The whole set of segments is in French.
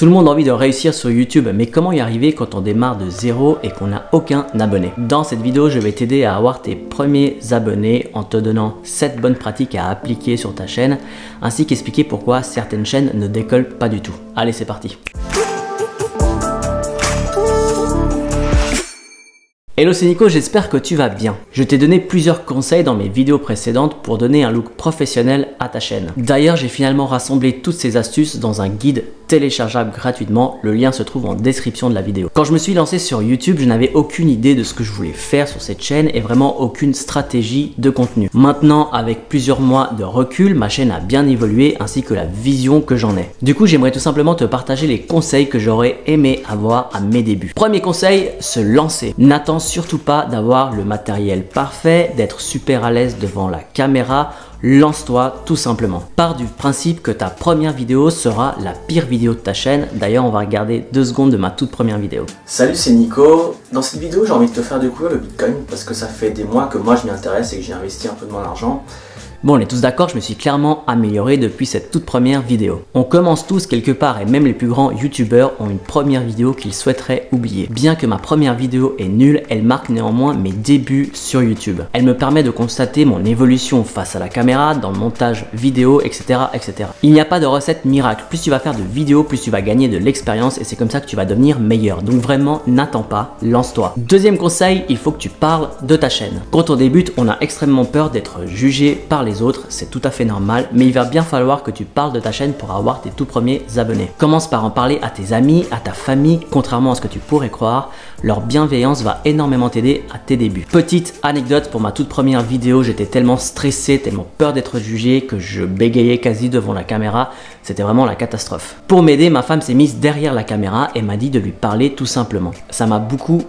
Tout le monde a envie de réussir sur YouTube, mais comment y arriver quand on démarre de zéro et qu'on n'a aucun abonné? Dans cette vidéo, je vais t'aider à avoir tes premiers abonnés en te donnant 7 bonnes pratiques à appliquer sur ta chaîne, ainsi qu'expliquer pourquoi certaines chaînes ne décollent pas du tout. Allez, c'est parti! Hello, c'est Nico, j'espère que tu vas bien. Je t'ai donné plusieurs conseils dans mes vidéos précédentes pour donner un look professionnel à ta chaîne. D'ailleurs, j'ai finalement rassemblé toutes ces astuces dans un guide téléchargeable gratuitement. Le lien se trouve en description de la vidéo. Quand je me suis lancé sur YouTube, je n'avais aucune idée de ce que je voulais faire sur cette chaîne et vraiment aucune stratégie de contenu. Maintenant, avec plusieurs mois de recul, ma chaîne a bien évolué ainsi que la vision que j'en ai. Du coup, j'aimerais tout simplement te partager les conseils que j'aurais aimé avoir à mes débuts. Premier conseil, se lancer. N'attends surtout pas d'avoir le matériel parfait, d'être super à l'aise devant la caméra. Lance-toi tout simplement. Pars du principe que ta première vidéo sera la pire vidéo de ta chaîne. D'ailleurs, on va regarder 2 secondes de ma toute première vidéo. Salut, c'est Nico. Dans cette vidéo, j'ai envie de te faire découvrir le Bitcoin parce que ça fait des mois que moi je m'y intéresse et que j'ai investi un peu de mon argent. Bon, on est tous d'accord, je me suis clairement amélioré depuis cette toute première vidéo. On commence tous quelque part et même les plus grands youtubeurs ont une première vidéo qu'ils souhaiteraient oublier. Bien que ma première vidéo est nulle, elle marque néanmoins mes débuts sur YouTube. Elle me permet de constater mon évolution face à la caméra, dans le montage vidéo, etc. etc. Il n'y a pas de recette miracle. Plus tu vas faire de vidéos, plus tu vas gagner de l'expérience et c'est comme ça que tu vas devenir meilleur. Donc vraiment, n'attends pas, lance-toi. Deuxième conseil, il faut que tu parles de ta chaîne. Quand on débute, on a extrêmement peur d'être jugé par les autres, c'est tout à fait normal, mais il va bien falloir que tu parles de ta chaîne pour avoir tes tout premiers abonnés. Commence par en parler à tes amis, à ta famille, contrairement à ce que tu pourrais croire, leur bienveillance va énormément t'aider à tes débuts. Petite anecdote, pour ma toute première vidéo, j'étais tellement stressé, tellement peur d'être jugé que je bégayais quasi devant la caméra, c'était vraiment la catastrophe. Pour m'aider, ma femme s'est mise derrière la caméra et m'a dit de lui parler tout simplement. Ça m'a beaucoup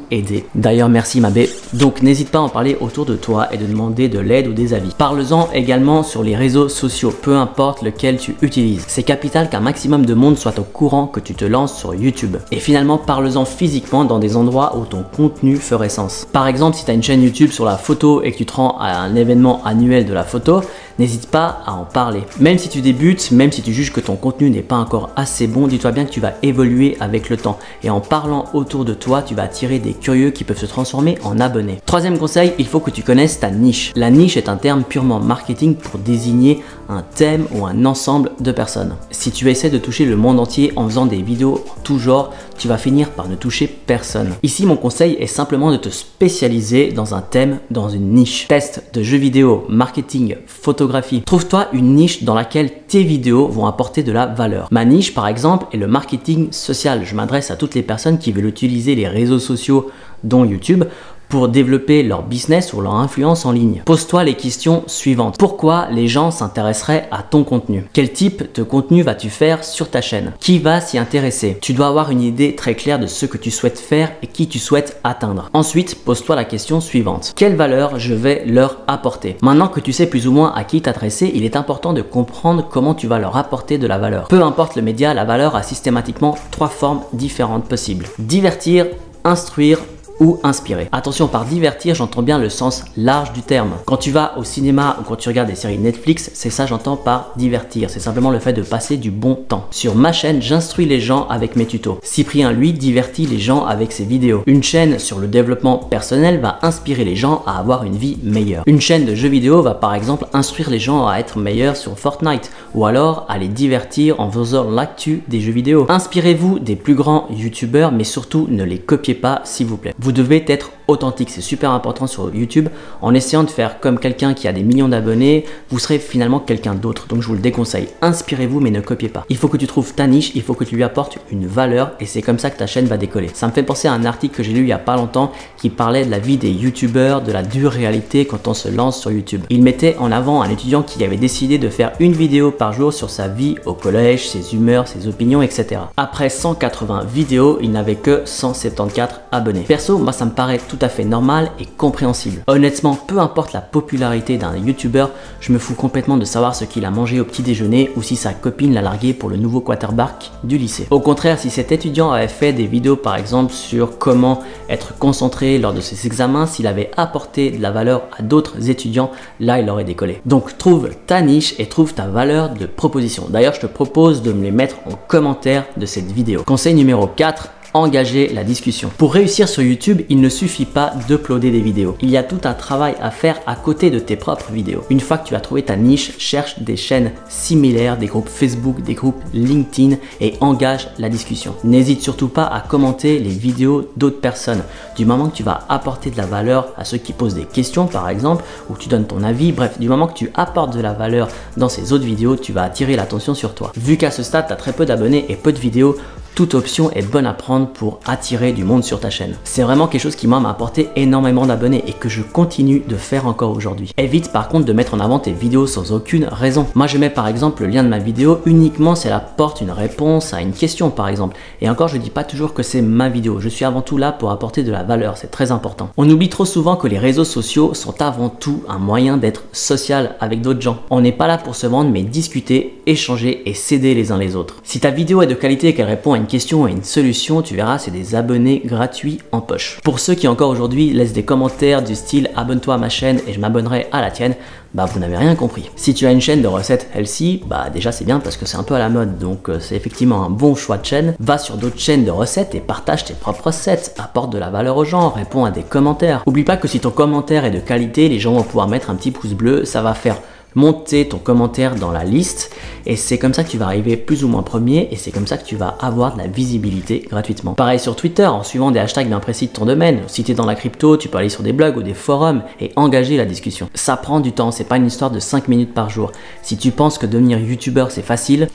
aidé. D'ailleurs, merci ma bé. Donc n'hésite pas à en parler autour de toi et de demander de l'aide ou des avis. Parle-en également sur les réseaux sociaux, peu importe lequel tu utilises. C'est capital qu'un maximum de monde soit au courant que tu te lances sur YouTube. Et finalement, parle-en physiquement dans des endroits où ton contenu ferait sens. Par exemple, si tu as une chaîne YouTube sur la photo et que tu te rends à un événement annuel de la photo, n'hésite pas à en parler. Même si tu débutes, même si tu juges que ton contenu n'est pas encore assez bon, dis-toi bien que tu vas évoluer avec le temps. Et en parlant autour de toi, tu vas attirer des curieux qui peuvent se transformer en abonnés. Troisième conseil, il faut que tu connaisses ta niche. La niche est un terme purement marketing pour désigner un thème ou un ensemble de personnes. Si tu essaies de toucher le monde entier en faisant des vidéos en tout genre, tu vas finir par ne toucher personne. Ici, mon conseil est simplement de te spécialiser dans un thème, dans une niche. Test de jeux vidéo, marketing, photographie. Trouve-toi une niche dans laquelle tes vidéos vont apporter de la valeur. Ma niche, par exemple, est le marketing social. Je m'adresse à toutes les personnes qui veulent utiliser les réseaux sociaux, dont YouTube, pour développer leur business ou leur influence en ligne. Pose-toi les questions suivantes. Pourquoi les gens s'intéresseraient à ton contenu? Quel type de contenu vas-tu faire sur ta chaîne? Qui va s'y intéresser? Tu dois avoir une idée très claire de ce que tu souhaites faire et qui tu souhaites atteindre. Ensuite, pose-toi la question suivante. Quelle valeur je vais leur apporter? Maintenant que tu sais plus ou moins à qui t'adresser, il est important de comprendre comment tu vas leur apporter de la valeur. Peu importe le média, la valeur a systématiquement 3 formes différentes possibles. Divertir, instruire ou inspirer. Attention, par divertir, j'entends bien le sens large du terme. Quand tu vas au cinéma ou quand tu regardes des séries Netflix, c'est ça j'entends par divertir. C'est simplement le fait de passer du bon temps. Sur ma chaîne, j'instruis les gens avec mes tutos. Cyprien, lui, divertit les gens avec ses vidéos. Une chaîne sur le développement personnel va inspirer les gens à avoir une vie meilleure. Une chaîne de jeux vidéo va par exemple instruire les gens à être meilleurs sur Fortnite ou alors à les divertir en faisant l'actu des jeux vidéo. Inspirez-vous des plus grands youtubeurs, mais surtout ne les copiez pas s'il vous plaît. Vous devez être authentique, c'est super important sur YouTube. En essayant de faire comme quelqu'un qui a des millions d'abonnés, vous serez finalement quelqu'un d'autre. Donc je vous le déconseille. Inspirez-vous mais ne copiez pas. Il faut que tu trouves ta niche, il faut que tu lui apportes une valeur et c'est comme ça que ta chaîne va décoller. Ça me fait penser à un article que j'ai lu il y a pas longtemps qui parlait de la vie des youtubeurs, de la dure réalité quand on se lance sur YouTube. Il mettait en avant un étudiant qui avait décidé de faire une vidéo par jour sur sa vie au collège, ses humeurs, ses opinions, etc. Après 180 vidéos, il n'avait que 174 abonnés. Perso, moi ça me paraît tout à fait normal et compréhensible. Honnêtement, peu importe la popularité d'un YouTuber, je me fous complètement de savoir ce qu'il a mangé au petit déjeuner ou si sa copine l'a largué pour le nouveau quarterback du lycée. Au contraire, si cet étudiant avait fait des vidéos par exemple sur comment être concentré lors de ses examens, s'il avait apporté de la valeur à d'autres étudiants, là il aurait décollé. Donc trouve ta niche et trouve ta valeur de proposition. D'ailleurs, je te propose de me les mettre en commentaire de cette vidéo. Conseil numéro 4. Engager la discussion. Pour réussir sur YouTube, il ne suffit pas d'uploader des vidéos. Il y a tout un travail à faire à côté de tes propres vidéos. Une fois que tu as trouvé ta niche, cherche des chaînes similaires, des groupes Facebook, des groupes LinkedIn et engage la discussion. N'hésite surtout pas à commenter les vidéos d'autres personnes. Du moment que tu vas apporter de la valeur à ceux qui posent des questions par exemple, ou tu donnes ton avis, bref, du moment que tu apportes de la valeur dans ces autres vidéos, tu vas attirer l'attention sur toi. Vu qu'à ce stade, tu as très peu d'abonnés et peu de vidéos, toute option est bonne à prendre pour attirer du monde sur ta chaîne. C'est vraiment quelque chose qui moi m'a apporté énormément d'abonnés et que je continue de faire encore aujourd'hui. Évite par contre de mettre en avant tes vidéos sans aucune raison. Moi je mets par exemple le lien de ma vidéo uniquement si elle apporte une réponse à une question par exemple. Et encore je dis pas toujours que c'est ma vidéo. Je suis avant tout là pour apporter de la valeur, c'est très important. On oublie trop souvent que les réseaux sociaux sont avant tout un moyen d'être social avec d'autres gens. On n'est pas là pour se vendre mais discuter, échanger et s'aider les uns les autres. Si ta vidéo est de qualité et qu'elle répond à une question et une solution, tu verras, c'est des abonnés gratuits en poche. Pour ceux qui encore aujourd'hui laissent des commentaires du style abonne-toi à ma chaîne et je m'abonnerai à la tienne, bah vous n'avez rien compris. Si tu as une chaîne de recettes healthy, bah déjà c'est bien parce que c'est un peu à la mode, donc c'est effectivement un bon choix de chaîne. Va sur d'autres chaînes de recettes et partage tes propres recettes, apporte de la valeur aux gens, réponds à des commentaires. Oublie pas que si ton commentaire est de qualité, les gens vont pouvoir mettre un petit pouce bleu, ça va faire monter ton commentaire dans la liste et c'est comme ça que tu vas arriver plus ou moins premier et c'est comme ça que tu vas avoir de la visibilité gratuitement. Pareil sur Twitter, en suivant des hashtags bien précis de ton domaine. Si tu es dans la crypto, tu peux aller sur des blogs ou des forums et engager la discussion. Ça prend du temps, c'est pas une histoire de 5 minutes par jour. Si tu penses que devenir youtubeur c'est facile,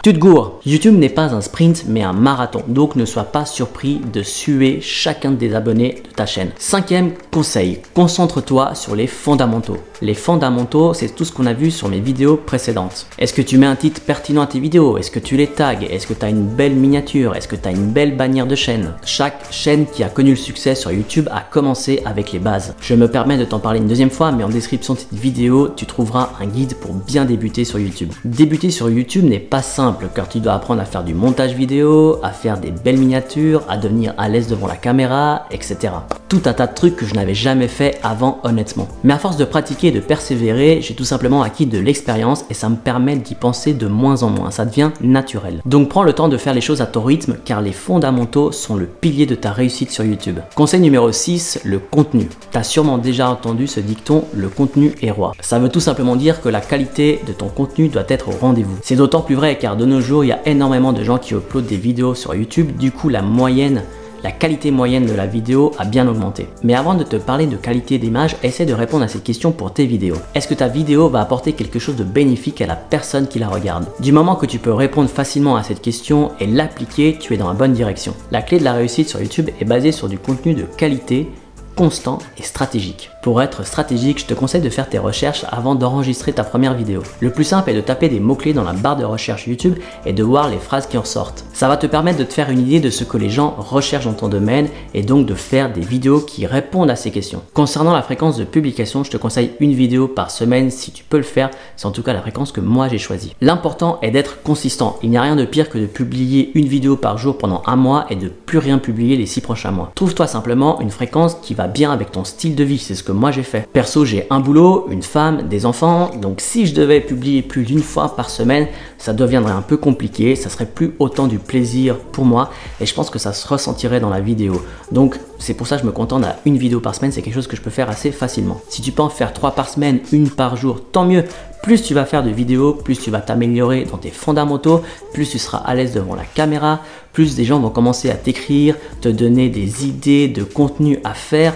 tu te gourres. YouTube n'est pas un sprint mais un marathon, donc ne sois pas surpris de suer chacun des abonnés de ta chaîne. 5e conseil, concentre-toi sur les fondamentaux. Les fondamentaux, c'est tout ce qu'on a vu sur mes vidéos précédentes. Est-ce que tu mets un titre pertinent à tes vidéos? Est-ce que tu les tags? Est-ce que tu as une belle miniature? Est-ce que tu as une belle bannière de chaîne? Chaque chaîne qui a connu le succès sur YouTube a commencé avec les bases. Je me permets de t'en parler une deuxième fois, mais en description de cette vidéo, tu trouveras un guide pour bien débuter sur YouTube. Débuter sur YouTube n'est pas simple car tu dois apprendre à faire du montage vidéo, à faire des belles miniatures, à devenir à l'aise devant la caméra, etc. Tout un tas de trucs que je n'avais jamais fait avant honnêtement. Mais à force de pratiquer et de persévérer, j'ai tout simplement acquis de l'expérience et ça me permet d'y penser de moins en moins, ça devient naturel. Donc prends le temps de faire les choses à ton rythme car les fondamentaux sont le pilier de ta réussite sur YouTube. Conseil numéro 6, le contenu. Tu as sûrement déjà entendu ce dicton, le contenu est roi. Ça veut tout simplement dire que la qualité de ton contenu doit être au rendez-vous. C'est d'autant plus vrai car de nos jours, il y a énormément de gens qui uploadent des vidéos sur YouTube, du coup la qualité moyenne de la vidéo a bien augmenté. Mais avant de te parler de qualité d'image, essaie de répondre à cette question pour tes vidéos. Est-ce que ta vidéo va apporter quelque chose de bénéfique à la personne qui la regarde? Du moment que tu peux répondre facilement à cette question et l'appliquer, tu es dans la bonne direction. La clé de la réussite sur YouTube est basée sur du contenu de qualité, constant et stratégique. Pour être stratégique, je te conseille de faire tes recherches avant d'enregistrer ta première vidéo. Le plus simple est de taper des mots-clés dans la barre de recherche YouTube et de voir les phrases qui en sortent. Ça va te permettre de te faire une idée de ce que les gens recherchent dans ton domaine et donc de faire des vidéos qui répondent à ces questions. Concernant la fréquence de publication, je te conseille une vidéo par semaine si tu peux le faire. C'est en tout cas la fréquence que moi j'ai choisie. L'important est d'être consistant. Il n'y a rien de pire que de publier une vidéo par jour pendant un mois et de plus rien publier les 6 prochains mois. Trouve-toi simplement une fréquence qui va bien avec ton style de vie, c'est ce que moi j'ai fait. Perso, j'ai un boulot, une femme, des enfants, donc si je devais publier plus d'une fois par semaine, ça deviendrait un peu compliqué, ça serait plus autant du plaisir pour moi et je pense que ça se ressentirait dans la vidéo. Donc c'est pour ça que je me contente à une vidéo par semaine, c'est quelque chose que je peux faire assez facilement. Si tu peux en faire 3 par semaine, une par jour, tant mieux. Plus tu vas faire de vidéos, plus tu vas t'améliorer dans tes fondamentaux, plus tu seras à l'aise devant la caméra, plus des gens vont commencer à t'écrire, te donner des idées de contenu à faire.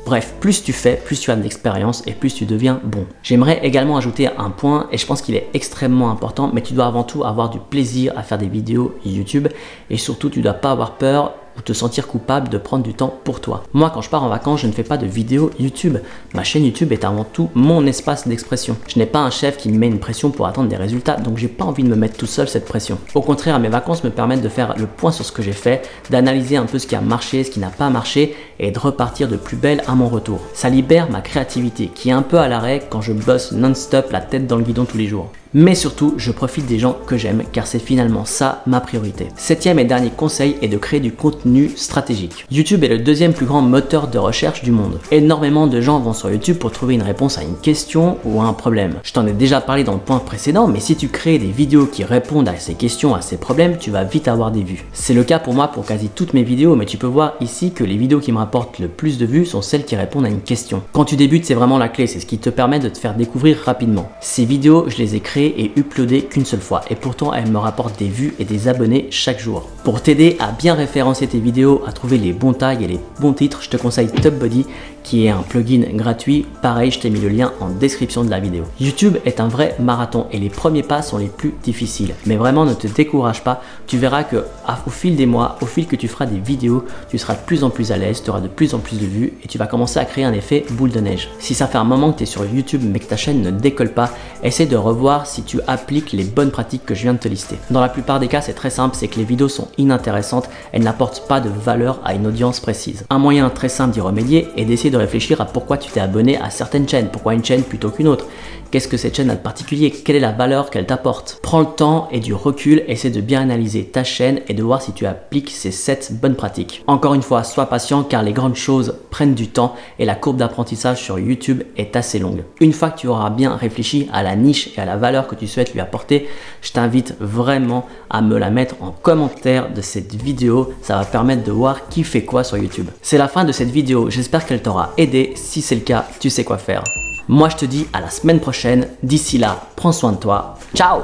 Bref, plus tu fais, plus tu as de l'expérience et plus tu deviens bon. J'aimerais également ajouter un point et je pense qu'il est extrêmement important, mais tu dois avant tout avoir du plaisir à faire des vidéos YouTube et surtout tu ne dois pas avoir peur ou te sentir coupable de prendre du temps pour toi. Moi, quand je pars en vacances, je ne fais pas de vidéo YouTube. Ma chaîne YouTube est avant tout mon espace d'expression. Je n'ai pas un chef qui me met une pression pour atteindre des résultats, donc j'ai pas envie de me mettre tout seul cette pression. Au contraire, mes vacances me permettent de faire le point sur ce que j'ai fait, d'analyser un peu ce qui a marché, ce qui n'a pas marché et de repartir de plus belle à mon retour. Ça libère ma créativité qui est un peu à l'arrêt quand je bosse non-stop la tête dans le guidon tous les jours. Mais surtout, je profite des gens que j'aime car c'est finalement ça ma priorité. Septième et dernier conseil est de créer du contenu stratégique. YouTube est le deuxième plus grand moteur de recherche du monde. Énormément de gens vont sur YouTube pour trouver une réponse à une question ou à un problème. Je t'en ai déjà parlé dans le point précédent, mais si tu crées des vidéos qui répondent à ces questions, à ces problèmes, tu vas vite avoir des vues. C'est le cas pour moi pour quasi toutes mes vidéos, mais tu peux voir ici que les vidéos qui me rapportent le plus de vues sont celles qui répondent à une question. Quand tu débutes, c'est vraiment la clé, c'est ce qui te permet de te faire découvrir rapidement. Ces vidéos, je les ai créées et uploadées qu'une seule fois et pourtant elles me rapportent des vues et des abonnés chaque jour. Pour t'aider à bien référencer tes vidéos, à trouver les bons tags et les bons titres, je te conseille TubBuddy qui est un plugin gratuit. Pareil, je t'ai mis le lien en description de la vidéo. YouTube est un vrai marathon et les premiers pas sont les plus difficiles. Mais vraiment, ne te décourage pas. Tu verras que au fil des mois, au fil que tu feras des vidéos, tu seras de plus en plus à l'aise, tu auras de plus en plus de vues et tu vas commencer à créer un effet boule de neige. Si ça fait un moment que tu es sur YouTube mais que ta chaîne ne décolle pas, essaie de revoir si tu appliques les bonnes pratiques que je viens de te lister. Dans la plupart des cas, c'est très simple, c'est que les vidéos sont inintéressantes, elles n'apportent pas de valeur à une audience précise. Un moyen très simple d'y remédier est d'essayer de réfléchir à pourquoi tu t'es abonné à certaines chaînes, pourquoi une chaîne plutôt qu'une autre. Qu'est-ce que cette chaîne a de particulier? Quelle est la valeur qu'elle t'apporte? Prends le temps et du recul, essaie de bien analyser ta chaîne et de voir si tu appliques ces 7 bonnes pratiques. Encore une fois, sois patient car les grandes choses prennent du temps et la courbe d'apprentissage sur YouTube est assez longue. Une fois que tu auras bien réfléchi à la niche et à la valeur que tu souhaites lui apporter, je t'invite vraiment à me la mettre en commentaire de cette vidéo. Ça va permettre de voir qui fait quoi sur YouTube. C'est la fin de cette vidéo, j'espère qu'elle t'aura aidé. Si c'est le cas, tu sais quoi faire. Moi, je te dis à la semaine prochaine. D'ici là, prends soin de toi. Ciao!